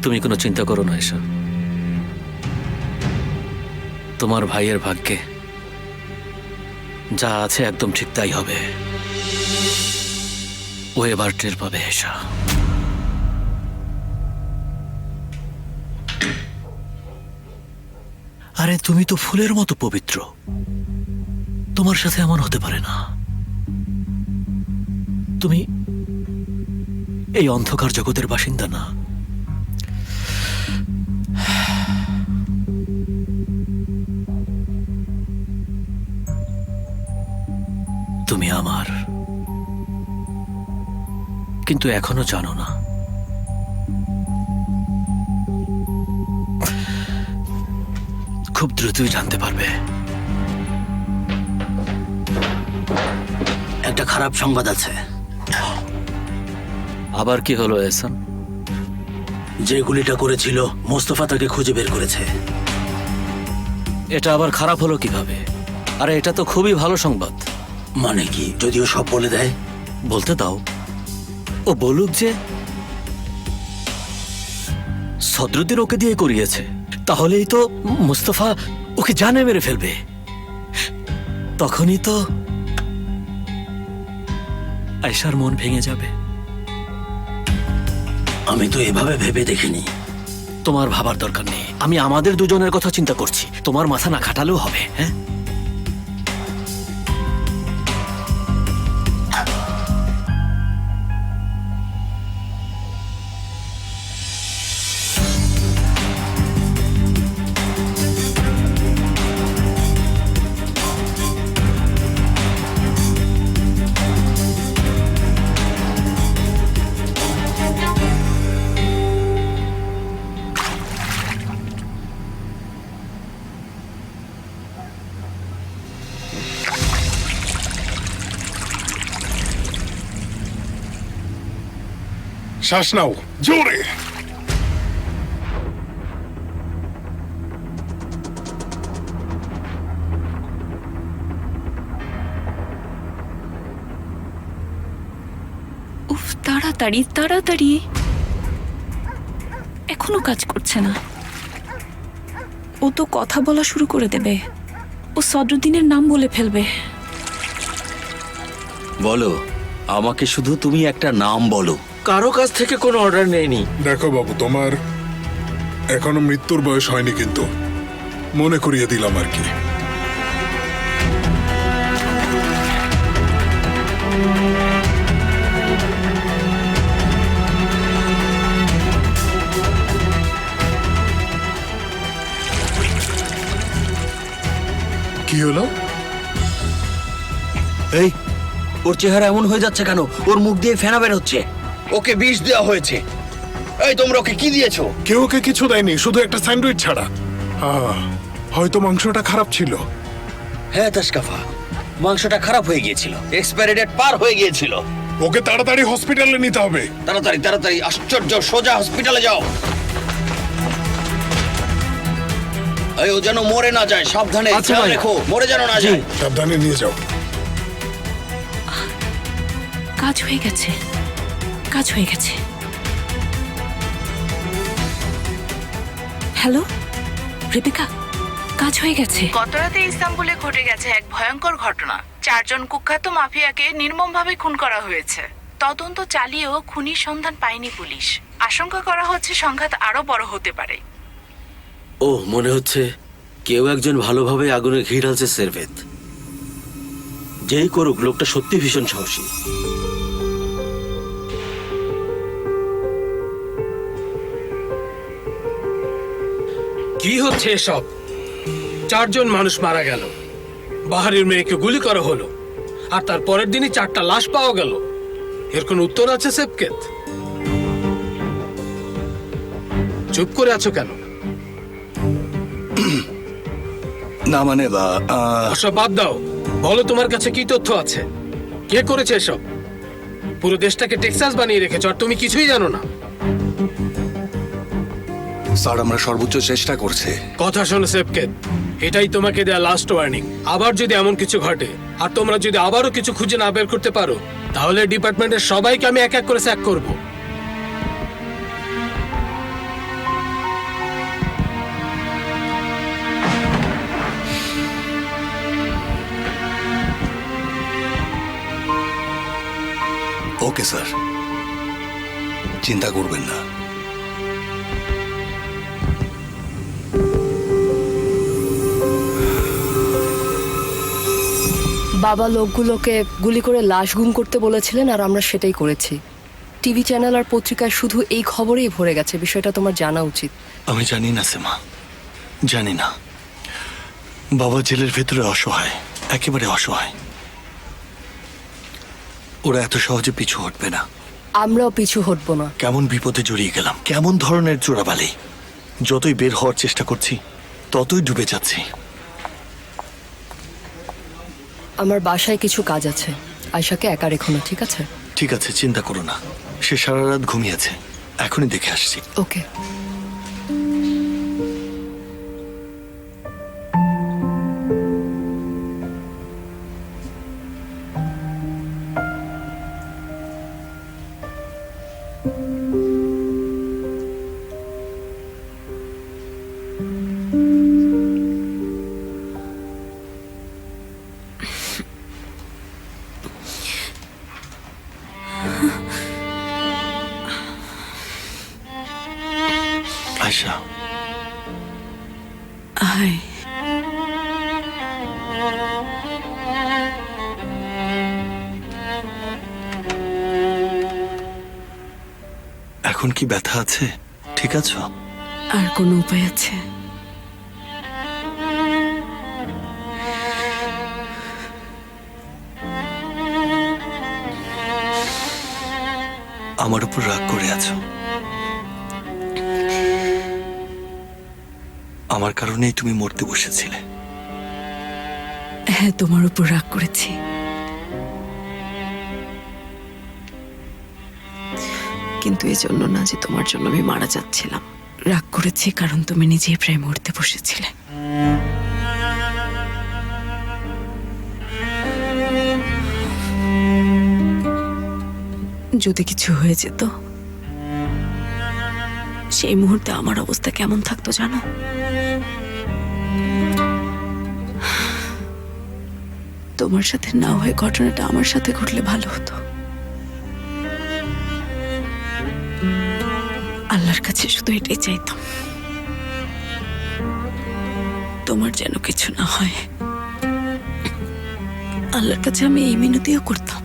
তুমি কোনো চিন্তা করো না এসা। তোমার ভাইয়ের ভাগ্যে যা আছে একদম ঠিক তাই হবে। ও এবার টের পাবে এসা। আরে তুমি তো ফুলের মতো পবিত্র, তোমার সাথে এমন হতে পারে না। তুমি এই অন্ধকার জগতের বাসিন্দা না। তুমি আমার, কিন্তু এখনো জানো না। খুব দ্রুতই জানতে পারবে। একটা খারাপ সংবাদ আছে। আবার কি হলো এহসান? যে গুলিটা করেছিল মোস্তফা তাকে খুঁজে বের করেছে। এটা আবার খারাপ হলো কিভাবে? আরে এটা তো খুবই ভালো সংবাদ। মানে কি? যদিও সব বলে দেয়। বলতে দাও, ও বলুক যে সদরুদ্দিন ওকে দিয়ে করিয়েছে। তাহলেই তো মুস্তফা ওকে জানে মেরে ফেলবে। তখনই তো আয়েশার মন ভেঙে যাবে। আমি তো এভাবে ভেবে দেখিনি। তোমার ভাবার দরকার নেই, আমি আমাদের দুজনের কথা চিন্তা করছি। তোমার মাথা না খাটালেও হবে। হ্যাঁ, শ্বাস নাও জোরে। উফ, তাড়াতাড়ি তাড়াতাড়ি। এখনো কাজ করছে না। ও তো কথা বলা শুরু করে দেবে। ও সদরুদ্দিনের নাম বলে ফেলবে। বলো, আমাকে শুধু তুমি একটা নাম বলো। কারো কাছ থেকে কোনো অর্ডার নেইনি। দেখো বাবু, তোমার এখনো মৃত্যুর বয়স হয়নি, কিন্তু মনে করিয়ে দিলাম আর কি। কি হলো? এই, ওর চেহারা এমন হয়ে যাচ্ছে কেন? ওর মুখ দিয়ে ফেনা বের হচ্ছে। ওকে বিষ দেওয়া হয়েছে। এই, তোমরা ওকে কি দিয়েছো? কেউ ওকে কিছু দেয়নি, শুধু একটা স্যান্ডউইচ ছাড়া। হয়তো মাংসটা খারাপ ছিল। হ্যাঁ তাশকাফা, মাংসটা খারাপ হয়ে গিয়েছিল, এক্সপায়ারি ডেট পার হয়ে গিয়েছিল। ওকে তাড়াতাড়ি হসপিটালে নিতে হবে। তাড়াতাড়ি তাড়াতাড়ি, আশ্চর্য, সোজা হসপিটালে যাও। এই, ও যেন মরে না যায়, সাবধানে আচ্ছা খেয়াল ভাই। রেখো, মরে যেন না যায়। সাবধানে নিয়ে যাও। কাজ হয়ে গেছে, কাজ হয়ে গেছে। হ্যালো রেবেকা, কাজ হয়ে গেছে। গতরাতে ইস্তাম্বুলে ঘটে গেছে এক ভয়ঙ্কর ঘটনা। 4 জন কুখ্যাত মাফিয়াকে নির্মমভাবে খুন করা হয়েছে। তদন্ত চালিয়েও খুনির সন্ধান পায়নি পুলিশ। আশঙ্কা করা হচ্ছে সংঘাত আরো বড় হতে পারে। ও মনে হচ্ছে কেউ একজন ভালোভাবে আগুনে ঘি ঢালছে সেরভেত। যেই করুক, লোকটা সত্যি ভীষণ সাহসী। কি হচ্ছে এসব? 4 জন মানুষ মারা গেল, বাহারির মেয়েকে গুলি করা হলো, আর তার পরের দিনই 4টা লাশ পাওয়া গেল। এর কোন উত্তর আছে সেবকেত? চুপ করে আছো কেন? না মানে ওসব বাদ দাও, বলো তোমার কাছে কি তথ্য আছে? কে করেছে এসব? পুরো দেশটাকে টেক্সাস বানিয়ে রেখেছো আর তুমি কিছুই জানো না। স্যার, আমরা সর্বোচ্চ চেষ্টা করছি। কথা শোনো সেবকেত, এটাই তোমাকে দেয়া লাস্ট ওয়ার্নিং। আবার যদি এমন কিছু ঘটে আর তোমরা যদি আবারও কিছু খুঁজে না বের করতে পারো, তাহলে ডিপার্টমেন্টের সবাইকে আমি এক এক করে স্যাক করব। ওকে স্যার, চিন্তা করবেন না। বাবা লোকগুলোকে গুলি করে লাশ গুম করতে বলেছিলেন, আর আমরা সেটাই করেছি। টিভি চ্যানেল আর পত্রিকায় শুধু এই খবরেই ভরে গেছে, বিষয়টা তোমার জানা উচিত। আমি জানি না সেমা, জানি না। বাবা জেলের ভেতরে অসহায়, একেবারে অসহায়। ওরা এত সহজে পিছু হটবে না। আমরাও পিছু হটবো না। কেমন বিপদে জড়িয়ে গেলাম, কেমন ধরনের চোরাবালি। যতই বের হওয়ার চেষ্টা করছি ততই ডুবে যাচ্ছি। আমার বাসায় কিছু কাজ আছে, আয়শাকে একা রেখো না, ঠিক আছে? ঠিক আছে, চিন্তা করো না। সে সারা রাত ঘুমিয়েছে, এখনই দেখে আসছি। ওকে। আয়শা, আয়। এখন কি ব্যথা আছে? ঠিক আছো? আর কোনো উপায় আছে? আমার উপর রাগ করে আছো? আমার কারণেই তুমি মরতে বসেছিলে। হ্যাঁ, তোমার উপর রাগ করেছি। কিন্তু এই জন্য না যে তোমার জন্য আমি মারা যাচ্ছিলাম। রাগ করেছি কারণ তুমি নিজেই প্রায় মরতে বসেছিলে। যদি কিছু হয়ে যেত, সেই মুহূর্তে আমার অবস্থা কেমন থাকতো জানো? তোমার সাথে না হয়ে ঘটনাটা আমার সাথে ঘটলে ভালো হতো। আল্লাহর কাছে শুধু এটাই চাইতাম, তোমার যেন কিছু না হয়। আল্লাহর কাছে আমি এই মিনতিও করতাম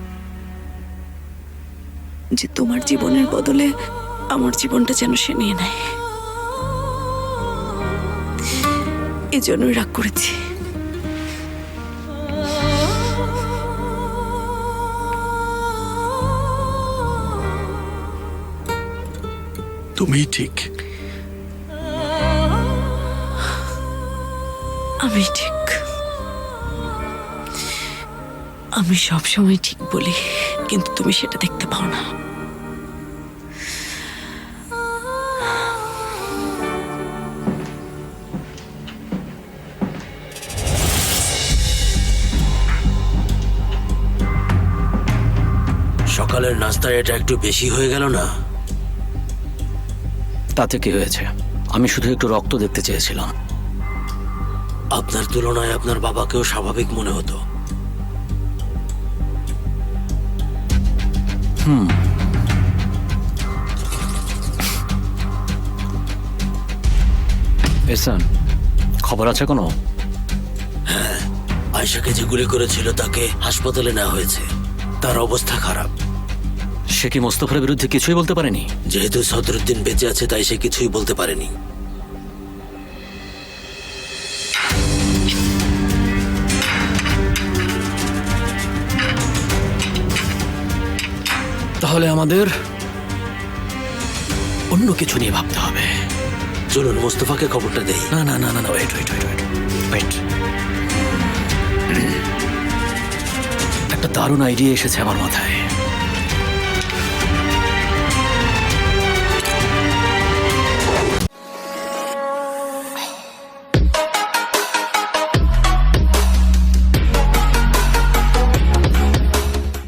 যে তোমার জীবনের বদলে আমার জীবনটা যেন সে নিয়ে নেয়। এজন্যই রাগ করেছি। তুমি ঠিক। আমি ঠিক। আমি সবসময় ঠিক বলি, কিন্তু তুমি সেটা দেখতে পাও না। সকালের নাস্তায় এটা একটু বেশি হয়ে গেল না? তাতে কি হয়েছে? আমি শুধু একটু রক্ত দেখতে চেয়েছিলাম। আপনার তুলনায় আপনার বাবাকেও স্বাভাবিক মনে হতো। এহসান, খবর আছে কোনো? হ্যাঁ, আয়শাকে যে গুলি করেছিল তাকে হাসপাতালে নেওয়া হয়েছে। তার অবস্থা খারাপ। সে কি মোস্তফার বিরুদ্ধে কিছুই বলতে পারেনি? যেহেতু সদরুদ্দিন বেঁচে আছে তাই সে কিছুই বলতে পারেনি। তাহলে আমাদের অন্য কিছু নিয়ে ভাবতে হবে। চলুন মোস্তফাকে খবরটা দেই। না না না না না, wait wait wait wait wait. একটা দারুণ আইডিয়া এসেছে আমার মাথায়।